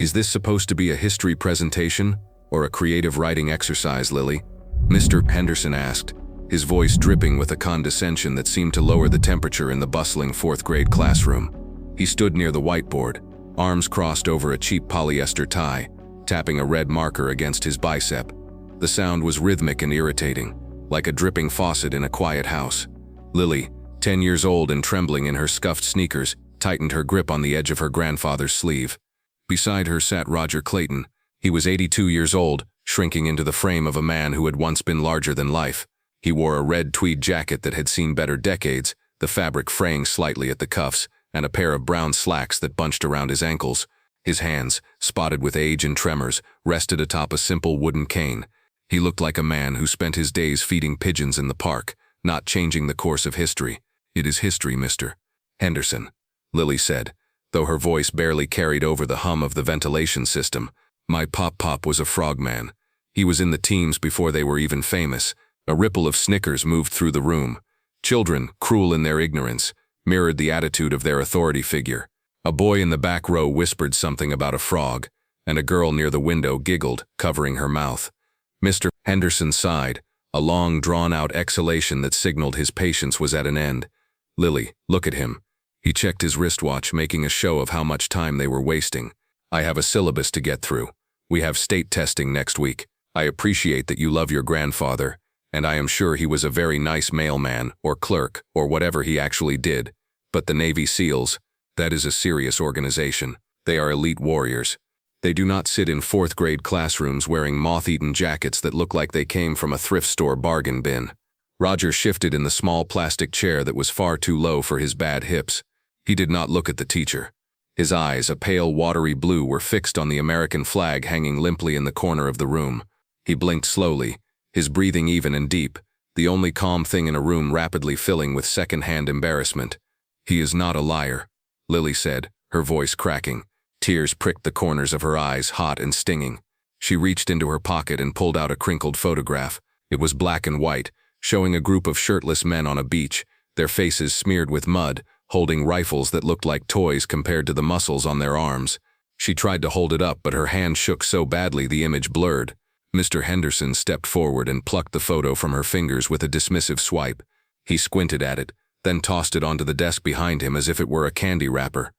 Is this supposed to be a history presentation or a creative writing exercise, Lily? Mr. Henderson asked, his voice dripping with a condescension that seemed to lower the temperature in the bustling fourth-grade classroom. He stood near the whiteboard, arms crossed over a cheap polyester tie, tapping a red marker against his bicep. The sound was rhythmic and irritating, like a dripping faucet in a quiet house. Lily, 10 years old and trembling in her scuffed sneakers, tightened her grip on the edge of her grandfather's sleeve. Beside her sat Roger Clayton. He was 82 years old, shrinking into the frame of a man who had once been larger than life. He wore a red tweed jacket that had seen better decades, the fabric fraying slightly at the cuffs, and a pair of brown slacks that bunched around his ankles. His hands, spotted with age and tremors, rested atop a simple wooden cane. He looked like a man who spent his days feeding pigeons in the park, not changing the course of history. "It is history, Mr. Henderson," Lily said, though her voice barely carried over the hum of the ventilation system. "My pop-pop was a frogman. He was in the teams before they were even famous." A ripple of snickers moved through the room. Children, cruel in their ignorance, mirrored the attitude of their authority figure. A boy in the back row whispered something about a frog, and a girl near the window giggled, covering her mouth. Mr. Henderson sighed, a long, drawn-out exhalation that signaled his patience was at an end. "Lily, look at him." He checked his wristwatch, making a show of how much time they were wasting. "I have a syllabus to get through. We have state testing next week. I appreciate that you love your grandfather, and I am sure he was a very nice mailman or clerk or whatever he actually did. But the Navy SEALs, that is a serious organization. They are elite warriors. They do not sit in fourth-grade classrooms wearing moth-eaten jackets that look like they came from a thrift store bargain bin." Roger shifted in the small plastic chair that was far too low for his bad hips. He did not look at the teacher. His eyes, a pale watery blue, were fixed on the American flag hanging limply in the corner of the room. He blinked slowly, his breathing even and deep, the only calm thing in a room rapidly filling with second-hand embarrassment. "He is not a liar," Lily said, her voice cracking. Tears pricked the corners of her eyes, hot and stinging. She reached into her pocket and pulled out a crinkled photograph. It was black and white, showing a group of shirtless men on a beach, their faces smeared with mud, holding rifles that looked like toys compared to the muscles on their arms. She tried to hold it up, but her hand shook so badly the image blurred. Mr. Henderson stepped forward and plucked the photo from her fingers with a dismissive swipe. He squinted at it, then tossed it onto the desk behind him as if it were a candy wrapper.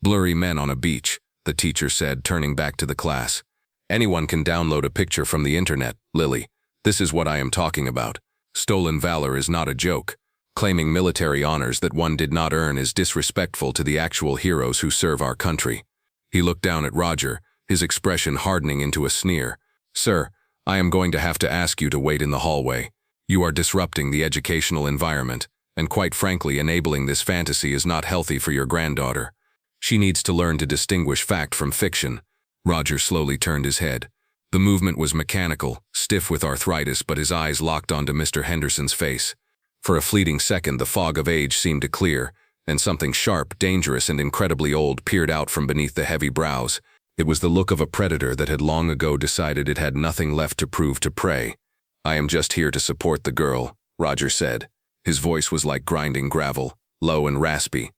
"Blurry men on a beach," the teacher said, turning back to the class. "Anyone can download a picture from the internet, Lily. This is what I am talking about. Stolen valor is not a joke. Claiming military honors that one did not earn is disrespectful to the actual heroes who serve our country." He looked down at Roger, his expression hardening into a sneer. "Sir, I am going to have to ask you to wait in the hallway. You are disrupting the educational environment, and quite frankly, enabling this fantasy is not healthy for your granddaughter. She needs to learn to distinguish fact from fiction." Roger slowly turned his head. The movement was mechanical, stiff with arthritis, but his eyes locked onto Mr. Henderson's face. For a fleeting second, the fog of age seemed to clear, and something sharp, dangerous, and incredibly old peered out from beneath the heavy brows. It was the look of a predator that had long ago decided it had nothing left to prove to prey. "I am just here to support the girl," Roger said. His voice was like grinding gravel, low and raspy.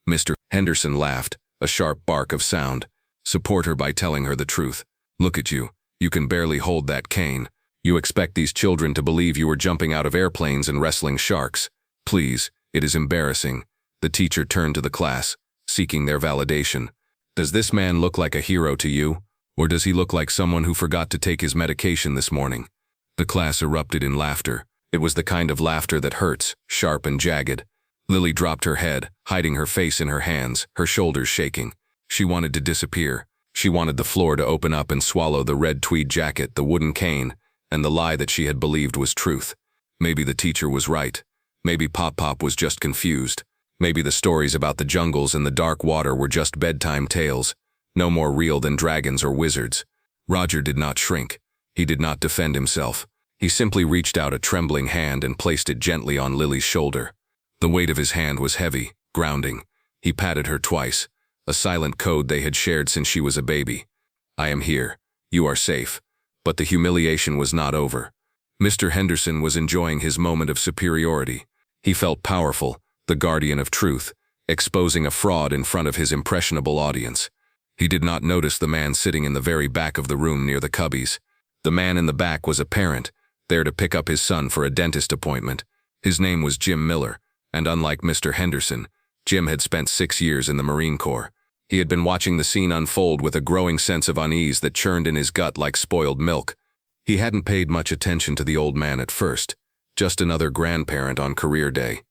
Mr. Henderson laughed, a sharp bark of sound. "Support her by telling her the truth. Look at you. You can barely hold that cane. You expect these children to believe you were jumping out of airplanes and wrestling sharks. Please, it is embarrassing." The teacher turned to the class, seeking their validation. "Does this man look like a hero to you? Or does he look like someone who forgot to take his medication this morning?" The class erupted in laughter. It was the kind of laughter that hurts, sharp and jagged. Lily dropped her head, hiding her face in her hands, her shoulders shaking. She wanted to disappear. She wanted the floor to open up and swallow the red tweed jacket, the wooden cane, and the lie that she had believed was truth. Maybe the teacher was right. Maybe Pop-Pop was just confused. Maybe the stories about the jungles and the dark water were just bedtime tales, no more real than dragons or wizards. Roger did not shrink. He did not defend himself. He simply reached out a trembling hand and placed it gently on Lily's shoulder. The weight of his hand was heavy, grounding. He patted her twice, a silent code they had shared since she was a baby. "I am here. You are safe." But the humiliation was not over. Mr. Henderson was enjoying his moment of superiority. He felt powerful, the guardian of truth, exposing a fraud in front of his impressionable audience. He did not notice the man sitting in the very back of the room near the cubbies. The man in the back was a parent, there to pick up his son for a dentist appointment. His name was Jim Miller, and unlike Mr. Henderson, Jim had spent 6 years in the Marine Corps. He had been watching the scene unfold with a growing sense of unease that churned in his gut like spoiled milk. He hadn't paid much attention to the old man at first, just another grandparent on career day.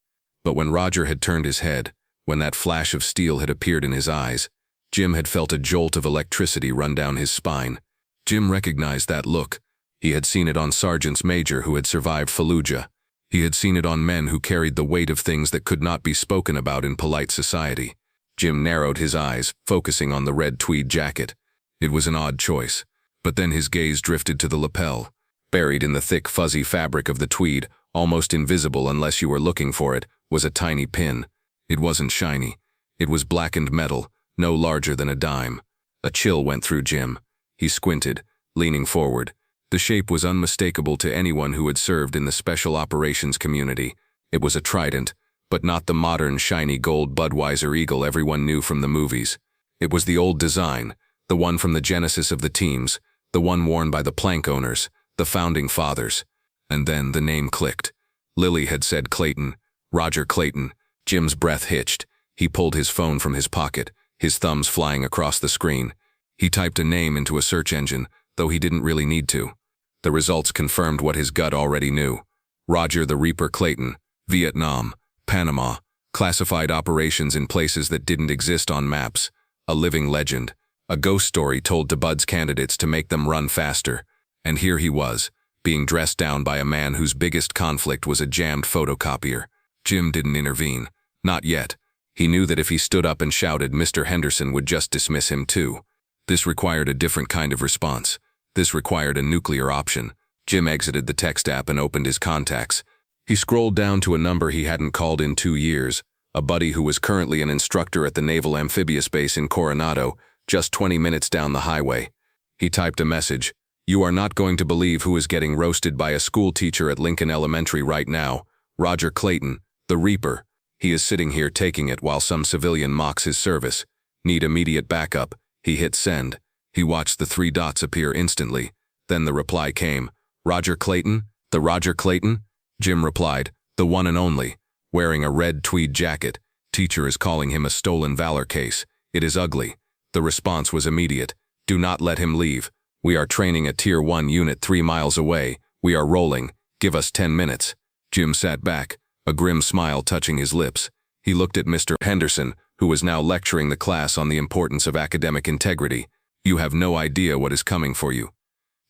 But when Roger had turned his head, when that flash of steel had appeared in his eyes, Jim had felt a jolt of electricity run down his spine. Jim recognized that look. He had seen it on sergeants major who had survived Fallujah. He had seen it on men who carried the weight of things that could not be spoken about in polite society. Jim narrowed his eyes, focusing on the red tweed jacket. It was an odd choice, but then his gaze drifted to the lapel. Buried in the thick, fuzzy fabric of the tweed, almost invisible unless you were looking for it, was a tiny pin. It wasn't shiny. It was blackened metal, no larger than a dime. A chill went through Jim. He squinted, leaning forward. The shape was unmistakable to anyone who had served in the special operations community. It was a trident, but not the modern shiny gold Budweiser eagle everyone knew from the movies. It was the old design, the one from the genesis of the teams, the one worn by the plank owners, the founding fathers. And then the name clicked. Lily had said Clayton, Roger Clayton. Jim's breath hitched. He pulled his phone from his pocket, his thumbs flying across the screen. He typed a name into a search engine, though he didn't really need to. The results confirmed what his gut already knew. Roger the Reaper Clayton, Vietnam, Panama, classified operations in places that didn't exist on maps. A living legend. A ghost story told to Bud's candidates to make them run faster. And here he was, being dressed down by a man whose biggest conflict was a jammed photocopier. Jim didn't intervene. Not yet. He knew that if he stood up and shouted, Mr. Henderson would just dismiss him too. This required a different kind of response. This required a nuclear option. Jim exited the text app and opened his contacts. He scrolled down to a number he hadn't called in 2 years, a buddy who was currently an instructor at the Naval Amphibious Base in Coronado, just 20 minutes down the highway. He typed a message. You are not going to believe who is getting roasted by a school teacher at Lincoln Elementary right now. Roger Clayton, the Reaper. He is sitting here taking it while some civilian mocks his service. Need immediate backup. He hit send. He watched the 3 dots appear instantly. Then the reply came. Roger Clayton? The Roger Clayton? Jim replied, the one and only. Wearing a red tweed jacket. Teacher is calling him a stolen Valor case. It is ugly. The response was immediate. Do not let him leave. We are training a Tier 1 unit 3 miles away. We are rolling. Give us 10 minutes. Jim sat back, a grim smile touching his lips. He looked at Mr. Henderson, who was now lecturing the class on the importance of academic integrity. You have no idea what is coming for you.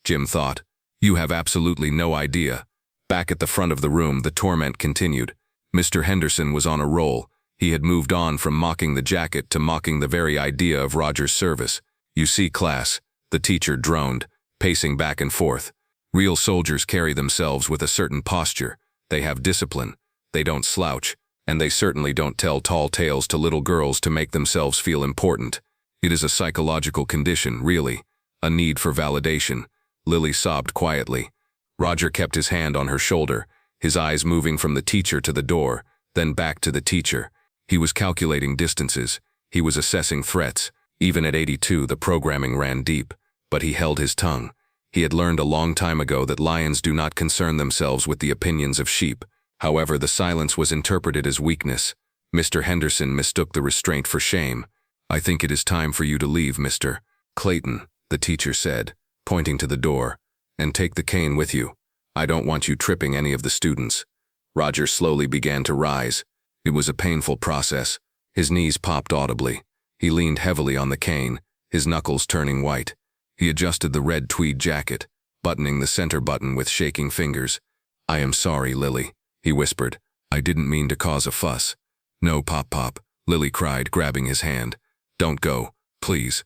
Jim thought. You have absolutely no idea. Back at the front of the room, the torment continued. Mr. Henderson was on a roll. He had moved on from mocking the jacket to mocking the very idea of Roger's service. You see, class, the teacher droned, pacing back and forth. Real soldiers carry themselves with a certain posture. They have discipline. They don't slouch. And they certainly don't tell tall tales to little girls to make themselves feel important. It is a psychological condition, really. A need for validation. Lily sobbed quietly. Roger kept his hand on her shoulder, his eyes moving from the teacher to the door, then back to the teacher. He was calculating distances. He was assessing threats. Even at 82, the programming ran deep. But he held his tongue. He had learned a long time ago that lions do not concern themselves with the opinions of sheep. However, the silence was interpreted as weakness. Mr. Henderson mistook the restraint for shame. I think it is time for you to leave, Mr. Clayton, the teacher said, pointing to the door. And take the cane with you. I don't want you tripping any of the students. Roger slowly began to rise. It was a painful process. His knees popped audibly. He leaned heavily on the cane, his knuckles turning white. He adjusted the red tweed jacket, buttoning the center button with shaking fingers. I am sorry, Lily, he whispered. I didn't mean to cause a fuss. No, Pop, Lily cried, grabbing his hand. Don't go, please.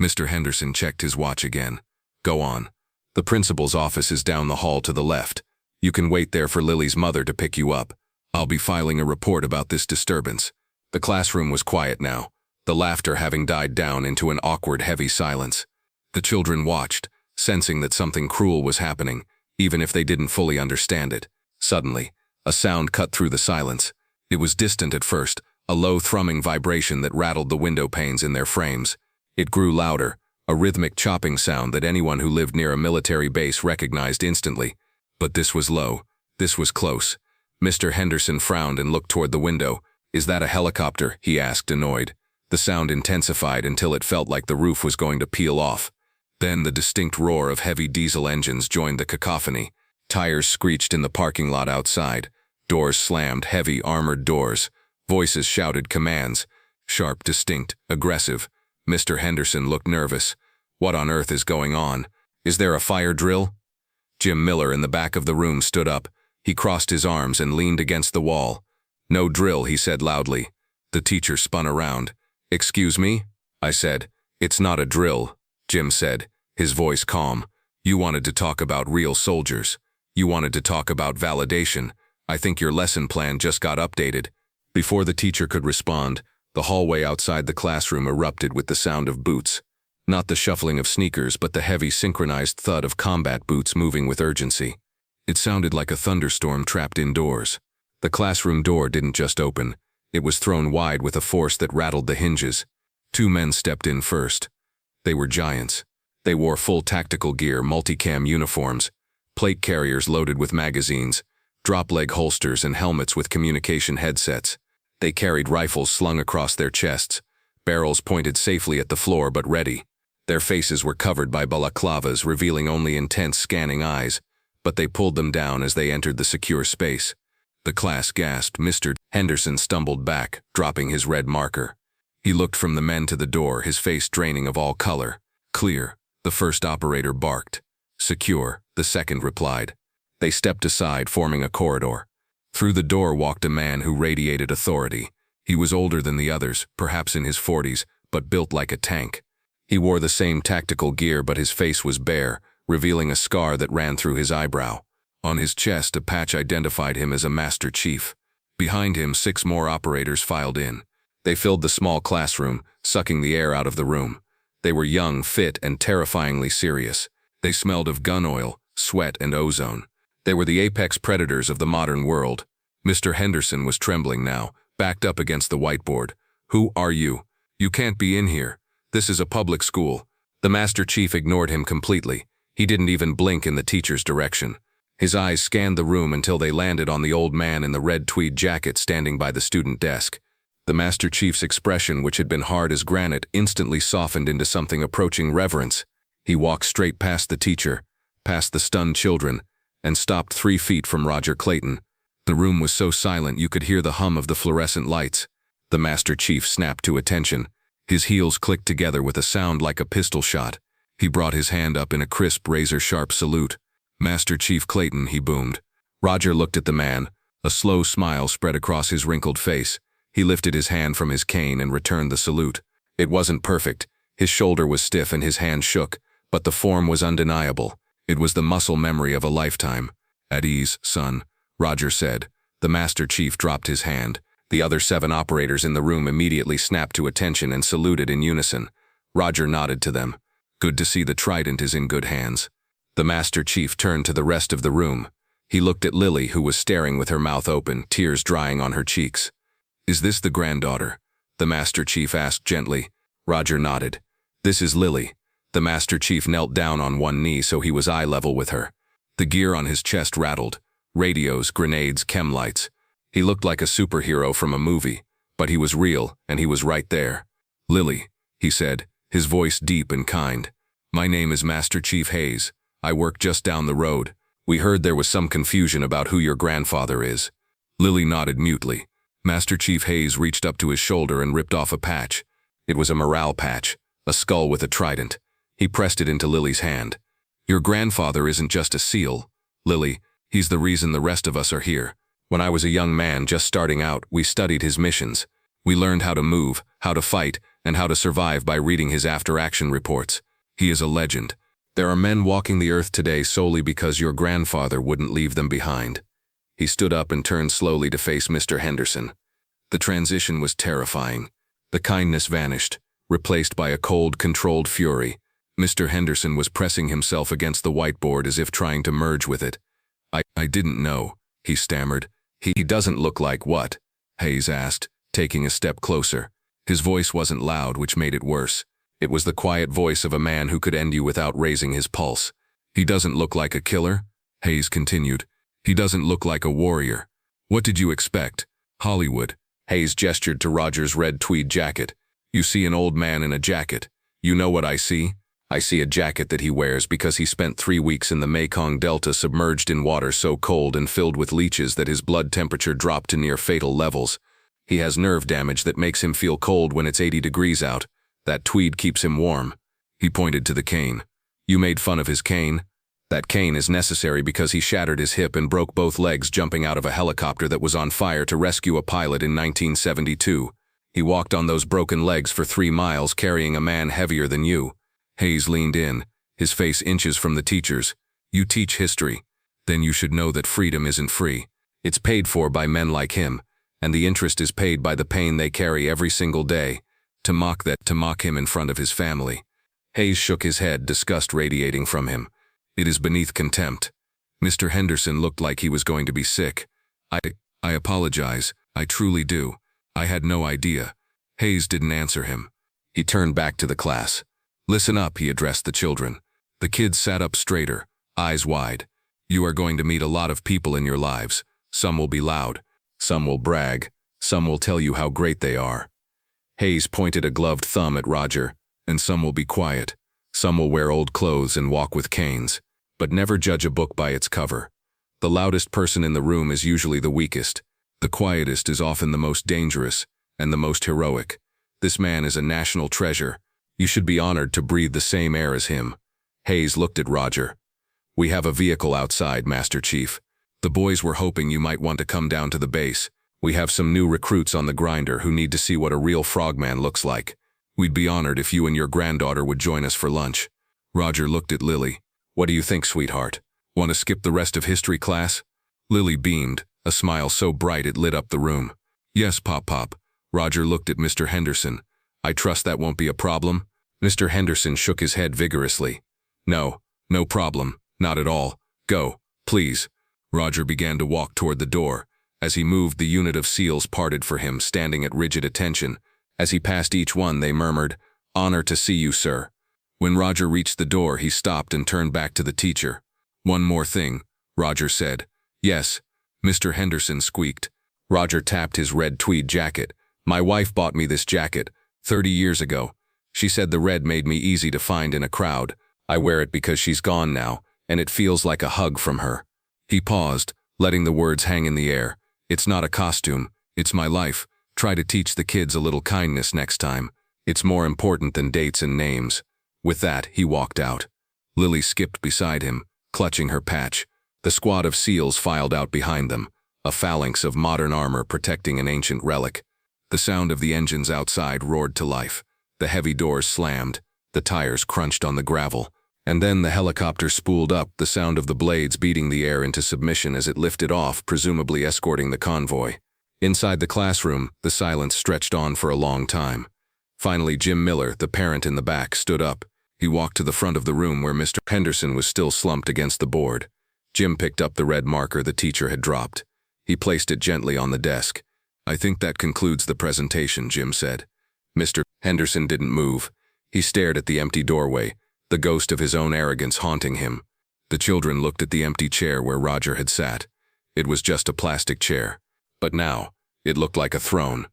Mr. Henderson checked his watch again. Go on. The principal's office is down the hall to the left. You can wait there for Lily's mother to pick you up. I'll be filing a report about this disturbance. The classroom was quiet now, the laughter having died down into an awkward, heavy silence. The children watched, sensing that something cruel was happening, even if they didn't fully understand it. Suddenly, a sound cut through the silence. It was distant at first, a low thrumming vibration that rattled the window panes in their frames. It grew louder, a rhythmic chopping sound that anyone who lived near a military base recognized instantly. But this was low. This was close. Mr. Henderson frowned and looked toward the window. "Is that a helicopter?" he asked, annoyed. The sound intensified until it felt like the roof was going to peel off. Then the distinct roar of heavy diesel engines joined the cacophony. Tires screeched in the parking lot outside. Doors slammed, heavy armored doors. Voices shouted commands. Sharp, distinct, aggressive. Mr. Henderson looked nervous. What on earth is going on? Is there a fire drill? Jim Miller in the back of the room stood up. He crossed his arms and leaned against the wall. "No drill," he said loudly. The teacher spun around. "Excuse me?" I said. "It's not a drill," Jim said, his voice calm. "You wanted to talk about real soldiers. You wanted to talk about validation. I think your lesson plan just got updated." Before the teacher could respond, the hallway outside the classroom erupted with the sound of boots. Not the shuffling of sneakers, but the heavy synchronized thud of combat boots moving with urgency. It sounded like a thunderstorm trapped indoors. The classroom door didn't just open. It was thrown wide with a force that rattled the hinges. 2 men stepped in first. They were giants. They wore full tactical gear, multicam uniforms, plate carriers loaded with magazines, drop-leg holsters and helmets with communication headsets. They carried rifles slung across their chests, barrels pointed safely at the floor but ready. Their faces were covered by balaclavas, revealing only intense scanning eyes, but they pulled them down as they entered the secure space. The class gasped. Mr. Henderson stumbled back, dropping his red marker. He looked from the men to the door, his face draining of all color. "Clear," the first operator barked. "Secure," the second replied. They stepped aside, forming a corridor. Through the door walked a man who radiated authority. He was older than the others, perhaps in his 40s, but built like a tank. He wore the same tactical gear, but his face was bare, revealing a scar that ran through his eyebrow. On his chest, a patch identified him as a Master Chief. Behind him, 6 more operators filed in. They filled the small classroom, sucking the air out of the room. They were young, fit, and terrifyingly serious. They smelled of gun oil, sweat, and ozone. They were the apex predators of the modern world. Mr. Henderson was trembling now, backed up against the whiteboard. "Who are you? You can't be in here. This is a public school." The Master Chief ignored him completely. He didn't even blink in the teacher's direction. His eyes scanned the room until they landed on the old man in the red tweed jacket standing by the student desk. The Master Chief's expression, which had been hard as granite, instantly softened into something approaching reverence. He walked straight past the teacher, past the stunned children, and stopped 3 feet from Roger Clayton. The room was so silent you could hear the hum of the fluorescent lights. The Master Chief snapped to attention. His heels clicked together with a sound like a pistol shot. He brought his hand up in a crisp, razor-sharp salute. "Master Chief Clayton," he boomed. Roger looked at the man. A slow smile spread across his wrinkled face. He lifted his hand from his cane and returned the salute. It wasn't perfect. His shoulder was stiff and his hand shook, but the form was undeniable. It was the muscle memory of a lifetime. "At ease, son," Roger said. The Master Chief dropped his hand. The other 7 operators in the room immediately snapped to attention and saluted in unison. Roger nodded to them. "Good to see the trident is in good hands." The Master Chief turned to the rest of the room. He looked at Lily, who was staring with her mouth open, tears drying on her cheeks. "Is this the granddaughter?" the Master Chief asked gently. Roger nodded. "This is Lily." The Master Chief knelt down on one knee so he was eye level with her. The gear on his chest rattled. Radios, grenades, chem lights. He looked like a superhero from a movie, but he was real, and he was right there. "Lily," he said, his voice deep and kind. "My name is Master Chief Hayes. I work just down the road. We heard there was some confusion about who your grandfather is." Lily nodded mutely. Master Chief Hayes reached up to his shoulder and ripped off a patch. It was a morale patch, a skull with a trident. He pressed it into Lily's hand. "Your grandfather isn't just a SEAL, Lily. He's the reason the rest of us are here. When I was a young man just starting out, we studied his missions. We learned how to move, how to fight, and how to survive by reading his after-action reports. He is a legend. There are men walking the earth today solely because your grandfather wouldn't leave them behind." He stood up and turned slowly to face Mr. Henderson. The transition was terrifying. The kindness vanished, replaced by a cold, controlled fury. Mr. Henderson was pressing himself against the whiteboard as if trying to merge with it. I didn't know," he stammered. He doesn't look like what?" Hayes asked, taking a step closer. His voice wasn't loud, which made it worse. It was the quiet voice of a man who could end you without raising his pulse. He doesn't look like a killer, Hayes continued. He doesn't look like a warrior. What did you expect? Hollywood. Hayes gestured to Roger's red tweed jacket. You see an old man in a jacket. You know what I see? I see a jacket that he wears because he spent 3 weeks in the Mekong Delta submerged in water so cold and filled with leeches that his blood temperature dropped to near fatal levels. He has nerve damage that makes him feel cold when it's 80 degrees out. That tweed keeps him warm. He pointed to the cane. You made fun of his cane? That cane is necessary because he shattered his hip and broke both legs jumping out of a helicopter that was on fire to rescue a pilot in 1972. He walked on those broken legs for 3 miles carrying a man heavier than you. Hayes leaned in, his face inches from the teacher's. You teach history. Then you should know that freedom isn't free. It's paid for by men like him, and the interest is paid by the pain they carry every single day. To mock him in front of his family. Hayes shook his head, disgust radiating from him. It is beneath contempt. Mr. Henderson looked like he was going to be sick. I apologize, I truly do. I had no idea. Hayes didn't answer him. He turned back to the class. Listen up, he addressed the children. The kids sat up straighter, eyes wide. You are going to meet a lot of people in your lives. Some will be loud. Some will brag. Some will tell you how great they are. Hayes pointed a gloved thumb at Roger. And some will be quiet. Some will wear old clothes and walk with canes. But never judge a book by its cover. The loudest person in the room is usually the weakest. The quietest is often the most dangerous and the most heroic. This man is a national treasure. You should be honored to breathe the same air as him. Hayes looked at Roger. We have a vehicle outside, Master Chief. The boys were hoping you might want to come down to the base. We have some new recruits on the grinder who need to see what a real frogman looks like. We'd be honored if you and your granddaughter would join us for lunch. Roger looked at Lily. What do you think, sweetheart? Want to skip the rest of history class? Lily beamed, a smile so bright it lit up the room. Yes, Pop. Roger looked at Mr. Henderson. I trust that won't be a problem? Mr. Henderson shook his head vigorously. No problem, not at all. Go, please. Roger began to walk toward the door. As he moved, the unit of SEALs parted for him, standing at rigid attention. As he passed each one, they murmured, Honor to see you, sir. When Roger reached the door, he stopped and turned back to the teacher. One more thing, Roger said. Yes, Mr. Henderson squeaked. Roger tapped his red tweed jacket. My wife bought me this jacket 30 years ago. She said the red made me easy to find in a crowd. I wear it because she's gone now, and it feels like a hug from her. He paused, letting the words hang in the air. It's not a costume, it's my life. Try to teach the kids a little kindness next time. It's more important than dates and names. With that, he walked out. Lily skipped beside him, clutching her patch. The squad of SEALs filed out behind them, a phalanx of modern armor protecting an ancient relic. The sound of the engines outside roared to life. The heavy doors slammed, the tires crunched on the gravel. And then the helicopter spooled up, the sound of the blades beating the air into submission as it lifted off, presumably escorting the convoy. Inside the classroom, the silence stretched on for a long time. Finally, Jim Miller, the parent in the back, stood up. He walked to the front of the room where Mr. Henderson was still slumped against the board. Jim picked up the red marker the teacher had dropped. He placed it gently on the desk. I think that concludes the presentation, Jim said. Mr. Henderson didn't move. He stared at the empty doorway, the ghost of his own arrogance haunting him. The children looked at the empty chair where Roger had sat. It was just a plastic chair. But now, it looked like a throne.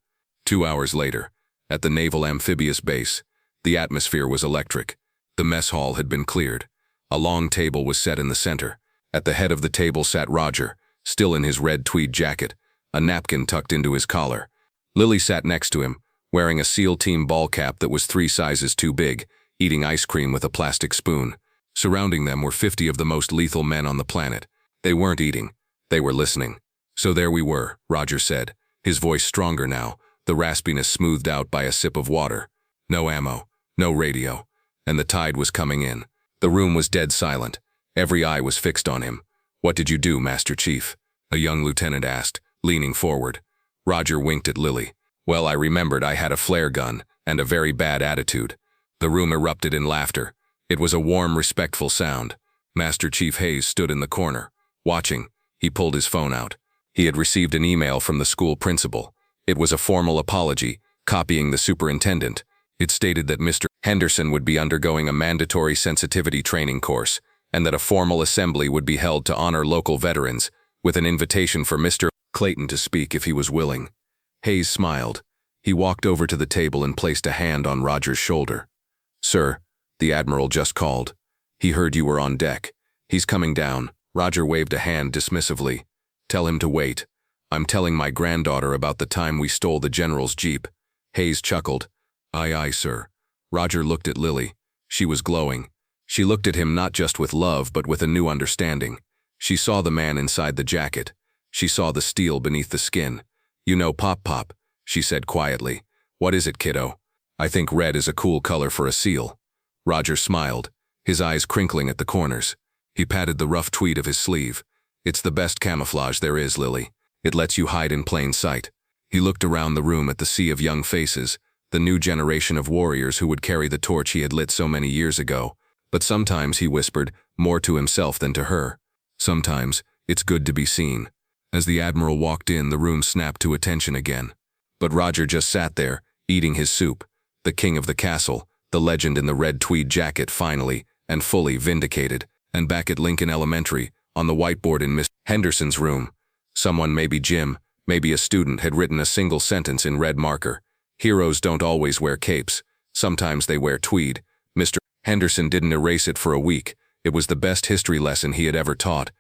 2 hours later, at the Naval Amphibious Base, the atmosphere was electric. The mess hall had been cleared. A long table was set in the center. At the head of the table sat Roger, still in his red tweed jacket, a napkin tucked into his collar. Lily sat next to him, wearing a SEAL team ball cap that was 3 sizes too big, eating ice cream with a plastic spoon. Surrounding them were 50 of the most lethal men on the planet. They weren't eating. They were listening. So there we were, Roger said, his voice stronger now, the raspiness smoothed out by a sip of water. No ammo, no radio, and the tide was coming in. The room was dead silent. Every eye was fixed on him. What did you do, Master Chief? A young lieutenant asked, leaning forward. Roger winked at Lily. Well, I remembered I had a flare gun and a very bad attitude. The room erupted in laughter. It was a warm, respectful sound. Master Chief Hayes stood in the corner, watching. He pulled his phone out. He had received an email from the school principal. It was a formal apology, copying the superintendent. It stated that Mr. Henderson would be undergoing a mandatory sensitivity training course, and that a formal assembly would be held to honor local veterans, with an invitation for Mr. Clayton to speak if he was willing. Hayes smiled. He walked over to the table and placed a hand on Roger's shoulder. "Sir, the Admiral just called. He heard you were on deck. He's coming down." Roger waved a hand dismissively. "Tell him to wait. I'm telling my granddaughter about the time we stole the General's Jeep." Hayes chuckled. "Aye, aye, sir." Roger looked at Lily. She was glowing. She looked at him not just with love but with a new understanding. She saw the man inside the jacket. She saw the steel beneath the skin. "You know Pop, she said quietly. "What is it, kiddo?" "I think red is a cool color for a seal." Roger smiled, his eyes crinkling at the corners. He patted the rough tweed of his sleeve. "It's the best camouflage there is, Lily. It lets you hide in plain sight." He looked around the room at the sea of young faces, the new generation of warriors who would carry the torch he had lit so many years ago. But sometimes, he whispered, more to himself than to her, sometimes it's good to be seen. As the Admiral walked in, the room snapped to attention again. But Roger just sat there, eating his soup. The king of the castle, the legend in the red tweed jacket, finally and fully vindicated. And back at Lincoln Elementary, on the whiteboard in Miss Henderson's room, someone, maybe Jim, maybe a student, had written a single sentence in red marker. "Heroes don't always wear capes. Sometimes they wear tweed." Mr. Henderson didn't erase it for a week. It was the best history lesson he had ever taught,